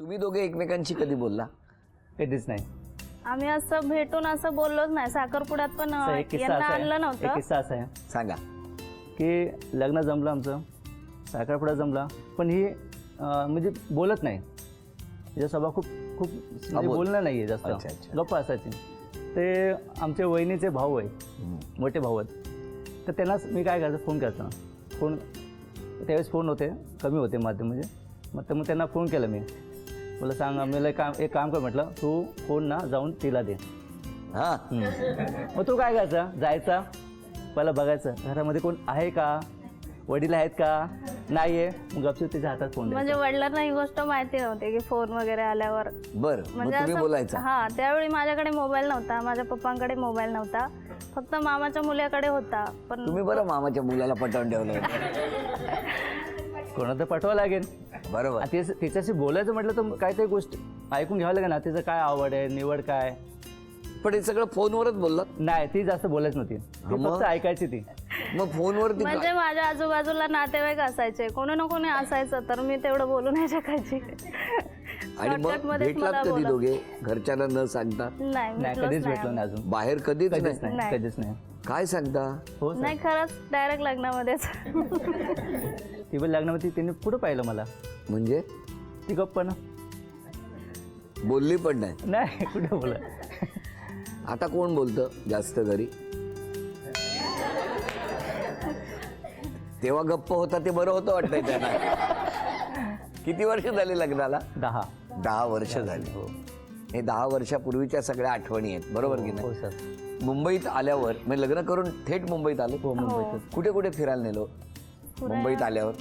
तुम्ही दोघे एकमेकांशी कधी बोलला? कधीच नाही. आम्ही असं भेटून असं बोललोच नाही. साखरपुड्यात पण एक किस्सा यांना असा आणलं आहे, एक नव्हतं. किस्सा असा आहे सांगा. की लग्न जमलं आमचं, साखरपुडा जमला, पण ही म्हणजे बोलत नाही. तिचा स्वभाव खूप खूप म्हणजे बोलणं नाही आहे जास्त, अच्छा, अच्छा. गप्पा असायची. ते आमचे वहिनीचे भाऊ आहे, मोठे भाऊ आहेत. तर त्यांनाच मी काय करायचं, फोन करायचा. फोन त्यावेळेस फोन होते, कमी होते माध्यम म्हणजे. मग त्यांना फोन केला मी, मला सांग मला एक काम कर म्हटलं, तू फोन ना जाऊन तिला दे. हां, मग तू काय करायचा, जायचा पहिला बघायचं घरामध्ये कोण आहे का, वडील आहेत का, नाही आहे, मग गपचूप तिच्या हातात फोन म्हणजे वडिलांना ही गोष्ट माहिती नव्हती की फोन वगैरे आल्यावर. बरं. मग तुम्ही बोलायचा? हा, त्यावेळी माझ्याकडे मोबाईल नव्हता, माझ्या पप्पांकडे मोबाईल नव्हता, फक्त मामाच्या मुलाकडे होता. पण तुम्ही बरं मामाच्या मुलाला पटवून ठेवलं. कोणाला पाठवावं लागेल. बरोबर. तिच्याशी बोलायचं म्हटलं तर काहीतरी गोष्ट ऐकून घ्यावं लागेल ना, तिचं काय आवड आहे, निवड काय. पण हे सगळं फोनवरच बोललात? नाही, ती जास्त बोलायच नव्हती, ती मग? फक्त ऐकायची ती. मग फोनवरती म्हणजे माझ्या आजूबाजूला नातेवाईक असायचे, कोणी ना कोणी असायचं, तर मी तेवढं बोलू नाही शकायची. आणि मग Shortcut मध्येच भेटलात मला कधी बोला. दोघे घरच्यांना न सांगता? नाही, नाही, भेटलोच कधीच नाही भेटलो नाही अजून, बाहेर कधीच कधीच नाही? नाही, नाही. कधीच नाही. काय सांगता? हो सर. नाही, खरंच डायरेक्ट लग्नामध्येच. ती पण लग्नामध्ये तिने कुठं पाहिलं मला, म्हणजे ती गप्प ना, बोलली पण नाही? नाही कुठं बोला. आता कोण बोलतं जास्त घरी? तेव्हा गप्प होता ते बरं होतं वाटतंय त्यांना. किती वर्ष झाली लग्नाला? 10 वर्ष झाली. हो. हे 10 वर्षापूर्वीच्या सगळ्या आठवणी आहेत, बरोबर की हो नाही? सर. मुंबईत आल्यावर म्हणजे लग्न करून थेट मुंबईत आलो. हो, मुंबईतच. कुठे कुठे फिरायला नेलो मुंबईत आल्यावर?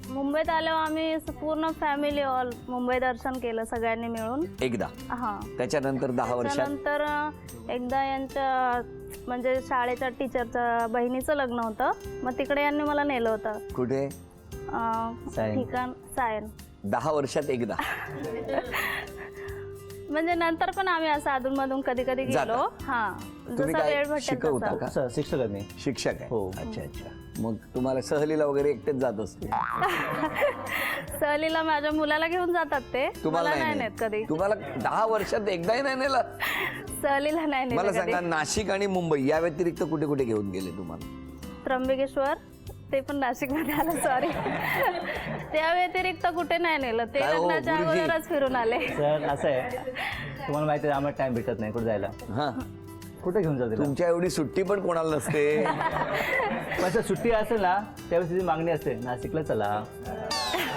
मुंबईत आल्यावर आम्ही पूर्ण फॅमिली ऑल मुंबई दर्शन केलं सगळ्यांनी मिळून. एकदा. हा, त्याच्यानंतर 10 वर्षात त्यानंतर एकदा यांच्या म्हणजे शाळेच्या टीचरच्या बहिणीचं लग्न होतं, मग तिकडे यांनी मला नेलं होतं. कुठे? सायन. ठिकाण सायन. 10 वर्षात एकदा. म्हणजे नंतर पण आम्ही असं अधूनमधून कधी कधी गेलो. जाता? हा, तुम्ही जसा काय वेळ भेटेल शिकवता तसा. का? सर, शिक्षक आहे मी. शिक्षक आहे? हो. अच्छा अच्छा. मग तुम्हाला सहलीला वगैरे एकटेच जात असते? सहलीला माझ्या मुलाला घेऊन जातात ते, तुम्हाला मला नाही नाही नेत कधी. तुम्हाला 10 वर्षात एकदाही नाही नेलं? सहलीला नाही मला नेत सांगा, कधी. नाशिक आणि मुंबई या व्यतिरिक्त कुठे कुठे घेऊन गेले तुम्हाला? त्र्यंबकेश्वर, ते पण नाशिक मध्ये आलं, सॉरी. त्या व्यतिरिक्त कुठे नाही नेलं ते, काय हो, लग्नाच्या गुरुजी? अगोदरच फिरून आले. सर असं आहे, तुम्हाला माहिती आहे आम्हाला टाइम भेटत नाही कुठे जायला. हा, कुठे घेऊन जाते तुमच्या एवढी सुट्टी पण कोणाला नसते. पण जर सुट्टी असेल ना, त्यावेळेस तिची मागणी असते, नाशिकला चला.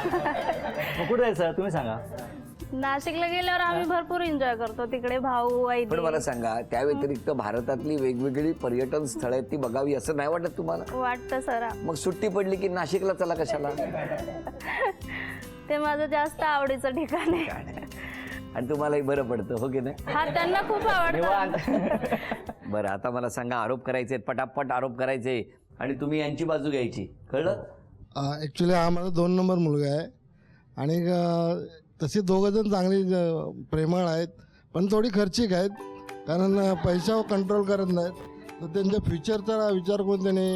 मग कुठे जायचं तुम्ही सांगा. नाशिकला गेल्यावर आम्ही भरपूर एन्जॉय करतो, तिकडे भाऊ पण वहिनी. मला सांगा, त्या व्यतिरिक्त भारतातली वेगवेगळी पर्यटन स्थळ आहेत, ती बघावी असं नाही वाटत तुम्हाला? वाटतं सर, मग सुट्टी पडली की नाशिकला चला कशाला? ते माझं जास्त आवडीचं ठिकाण आहे. आणि तुम्हालाही बरं पडतं, हो की नाही? हा, त्यांना खूप आवडतं. निवांत. बरं, आता मला सांगा, आरोप करायचे पटापट आरोप करायचे आणि तुम्ही यांची बाजू घ्यायची, कळलं? ॲक्च्युली हा माझा 2 नंबर मुलगा आहे आणि तसे दोघंजण चांगली प्रेमळ आहेत, पण थोडी खर्चिक आहेत, कारण पैशावर कंट्रोल करत नाहीत. तर त्यांच्या फ्युचरचा विचार करून त्याने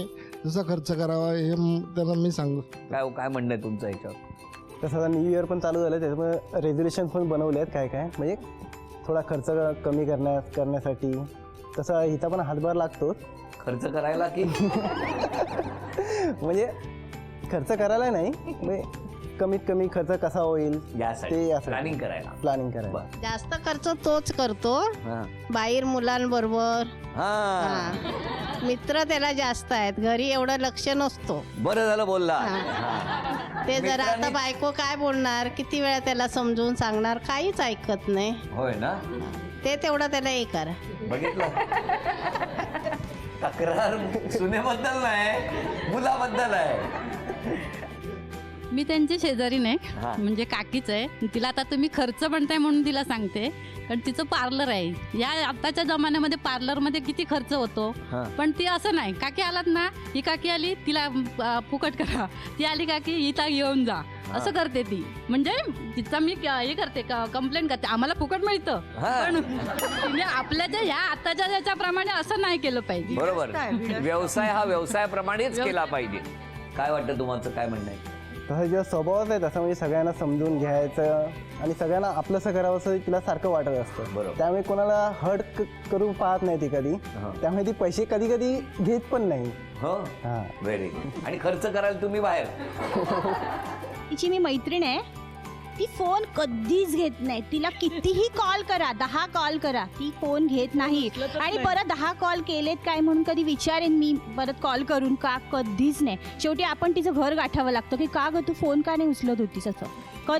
जसा खर्च करावा हे त्यांना मी सांगू. काय म्हणणं आहे तुमचं याच्यावर? तसं आता न्यू इयर पण चालू झालं, त्याच्यामुळे रेझोल्युशन पण बनवले आहेत काय म्हणजे थोडा खर्च कमी करण्यासाठी. तसा इथं पण हातभार लागतो खर्च करायला की म्हणजे खर्च करायला नाही, म्हणजे कमीत कमी खर्च कसा होईल यासाठी प्लॅनिंग करायला. प्लॅनिंग करायला. जास्त खर्च तोच करतो हां. बाहेर मुलांबरोबर. हां, हा. मित्र त्याला जास्त आहेत, घरी एवढं लक्ष नसतो. बरं झालं बोलला. ते जरा आता बायको काय बोलणार, किती वेळा त्याला समजून सांगणार, काहीच ऐकत नाही. होय ना? ते तेवढं त्याला हे करा. बघितलं, तक्रार सुनेबद्दल नाही, मुलाबद्दल आहे. मी त्यांची शेजारी नाही, हा. म्हणजे काकीच आहे. तिला आता तुम्ही खर्च म्हणताय म्हणून तिला सांगते, कारण तिचं पार्लर आहे. या आताच्या जमान्यामध्ये पार्लरमध्ये किती खर्च होतो, हा. पण ती असं नाही. काकी आलात ना, ही काकी आली तिला फुकट करा, ती आली काकी हिता घेऊन जा, असं करते ती. म्हणजे तिचा मी हे करते, कंप्लेंट करते, आम्हाला फुकट मिळतं, हा. पण तिने आपल्याच्या ह्या आताच्या याच्याप्रमाणे असं नाही केलं पाहिजे. बरोबर, व्यवसाय हा व्यवसायाप्रमाणेच केला पाहिजे. काय वाटतं तुम्हाला, काय म्हणणं आहे? तसा जेव्हा स्वभावच आहे तसं म्हणजे सगळ्यांना समजून घ्यायचं आणि सगळ्यांना आपलंसं करावं असं तिला सारखं वाटत असतं. बरोबर. त्यामुळे कोणाला हर्ट करून पाहत नाही ती कधी. त्यामुळे ती पैसे कधी कधी घेत पण नाही. हो हां. Very good. आणि खर्च करायला तुम्ही बाहेर? तिची मी मैत्रीण आहे, ती फोन कधीच घेत नाही. तिला कितीही कॉल करा, 10 कॉल करा, ती फोन घेत नाही. आणि परत 10 कॉल केलेत काय म्हणून कधी विचारेन मी परत कॉल करून का, कधीच नाही. शेवटी आपण तिचं घर गाठावं लागतं की का ग तू फोन का नाही उचलत होतीस असं.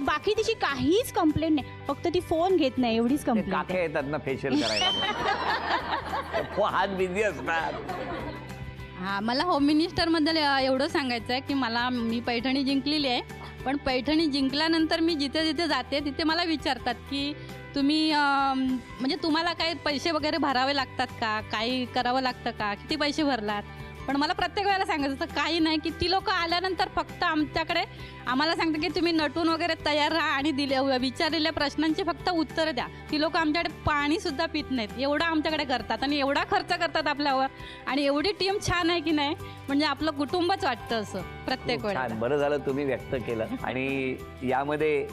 बाकी तिची काहीच कंप्लेंट नाही, फक्त ती फोन घेत नाही एवढीच कंप्लेंट. काके येतात ना फेशियल करायला. हात बिझी असतात. हां, मला होम मिनिस्टरबद्दल एवढं सांगायचं आहे की मी पैठणी जिंकलेली आहे, पण पैठणी जिंकल्यानंतर मी जिथे जिथे जाते तिथे मला विचारतात की तुम्ही म्हणजे तुम्हाला काही पैसे वगैरे भरावे लागतात का, काही करावं लागतं का, किती पैसे भरलात. पण मला प्रत्येक वेळेला सांगायचं होतं काही नाही, की ती लोक आल्यानंतर फक्त आम्हाला सांगतं की तुम्ही नटून वगैरे तयार राहा आणि विचारलेल्या प्रश्नांची फक्त उत्तरं द्या. ती लोक आमच्याकडे पाणीसुद्धा पित नाहीत, एवढा आमच्याकडे करतात आणि एवढा खर्च करतात आपल्यावर. आणि एवढी टीम छान आहे की नाही, म्हणजे आपलं कुटुंबच वाटतं असं प्रत्येक वेळेला. छान, बरं झालं तुम्ही व्यक्त केलं. आणि यामध्ये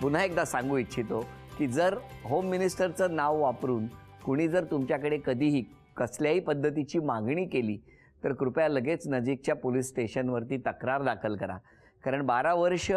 पुन्हा एकदा सांगू इच्छितो की जर होम मिनिस्टरचं नाव वापरून कुणी जर तुमच्याकडे कधीही कसल्याही पद्धतीची मागणी केली तर कृपया लगेच नजीकच्या पोलीस स्टेशनवरती तक्रार दाखल करा. कारण 12 वर्ष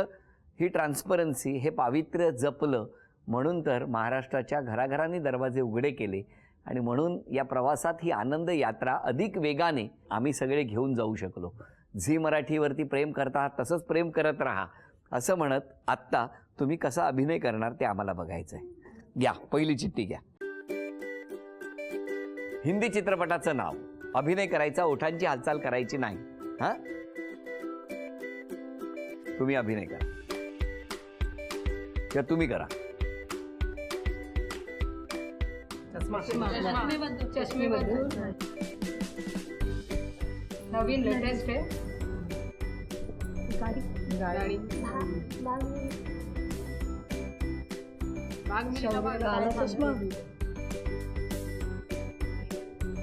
ही ट्रान्सपरन्सी, हे पावित्र्य जपलं म्हणून तर महाराष्ट्राच्या घराघरांनी दरवाजे उघडे केले. आणि म्हणून या प्रवासात ही आनंद यात्रा अधिक वेगाने आम्ही सगळे घेऊन जाऊ शकलो. झी मराठीवरती प्रेम करता आहात तसंच प्रेम करत राहा असं म्हणत आत्ता तुम्ही कसा अभिनय करणार ते आम्हाला बघायचं आहे. घ्या पहिली चिठ्ठी घ्या. हिंदी चित्रपटाचं नाव, अभिनय करायचा, ओठांची हालचाल करायची नाही. हां, तुम्ही अभिनय करा किंवा तुम्ही करा. नवीन लेटेस्ट आहे. गाडी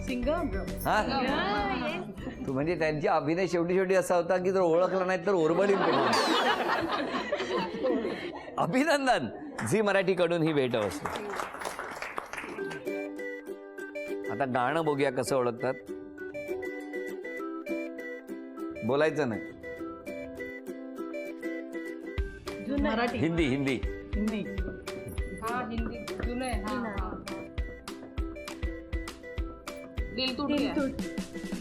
सिंगम. तू म्हणजे त्यांची अभिनय शेवटी शेवटी असा होता की जर ओळखलं नाही तर ओरबडीन पडून. अभिनंदन, झी मराठीकडून ही भेट असते. आता गाणं बघूया कसं ओळखतात. बोलायचं नाही. मराठी, हिंदी हिंदी हिंदी. हाँ हिंदी जुने. हाँ दिल टूट गया.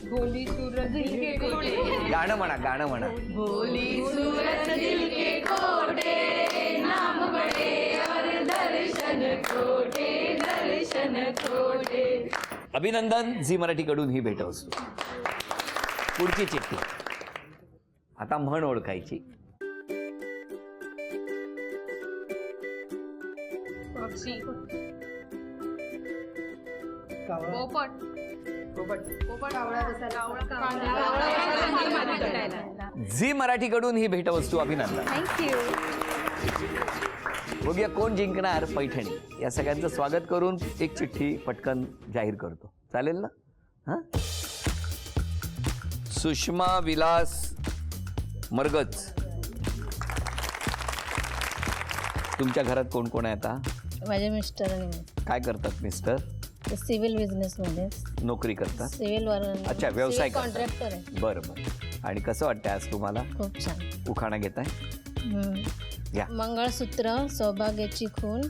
भोली सूरत दिल के कोटे. गाणं म्हणा, गाणं म्हणा. भोली सूरत दिल के कोटे, नाम बड़े और दर्शन खोटे, दर्शन खोटे. अभिनंदन, झी मराठीकडून ही भेट असतो. पुढची चिठ्ठी. आता म्हण ओळखायची. पक्षी. पोपट. पोपट कावळा झी मराठीकडून ही भेटवस्तू. अभिनंदन. थँक्यू. बघूया कोण जिंकणार पैठणी. या सगळ्यांचं स्वागत करून एक चिठ्ठी पटकन जाहीर करतो. चालेल ना? हां, सुषमा विलास मरगज. तुमच्या घरात कोण कोण आहे आता? माझे मिस्टर आणि मी काय करतात मिस्टर? सिव्हिल बिझनेसमध्ये नोकरी करतात? सिव्हिल अच्छा, व्यवसाय करतात. कॉन्ट्रॅक्टर आहे. बरं बरं. आणि कसं वाटतंय आज तुम्हाला? खूप छान. उखाणा घेताय? या. मंगळसूत्र सौभाग्याची खून,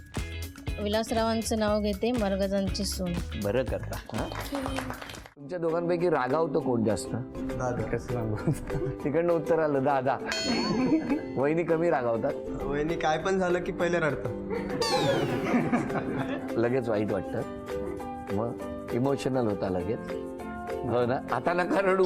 विलासरावांचं नाव घेते मरगजांची सून. बरं करता. हां, तुमच्या दोघांपैकी रागावतं कोण जास्त? दादा कसं सांगू. तिकडनं उत्तर आलं दादा. वहिनी कमी रागावतात? वहिनी काय पण झालं की पहिले रडतं. लगेच वाईट वाटतं, मग इमोशनल होता लगेच. हो ना? आता नका रडू.